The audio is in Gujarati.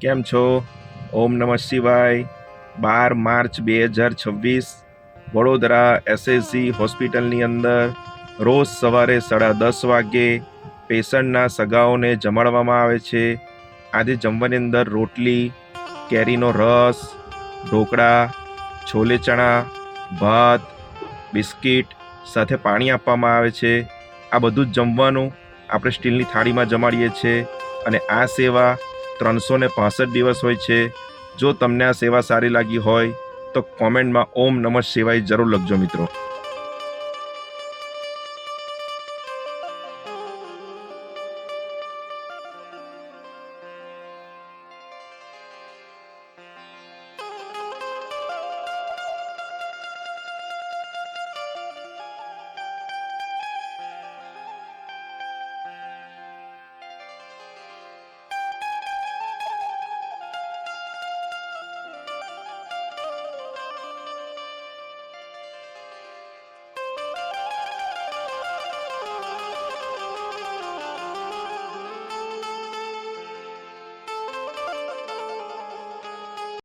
કેમ છો? ઓમ નમઃ શિવાય. 12 માર્ચ 2026 વડોદરા એસએસજી હોસ્પિટલની અંદર રોજ સવારે 10:30 વાગ્યે પેશન્ટના સગાઓને જમાડવામાં આવે છે. આજે જમવાની અંદર રોટલી, કેરીનો રસ, ઢોકળા, છોલે ચણા, ભાત, બિસ્કિટ સાથે પાણી આપવામાં આવે છે. આ બધું જ જમવાનું આપણે સ્ટીલની થાળીમાં જમાડીએ છીએ અને આ સેવા 365 દિવસ હોય છે. જો તમને આ સેવા સારી લાગી હોય તો કોમેન્ટમાં ઓમ નમઃ શિવાય જરૂર લખજો મિત્રો.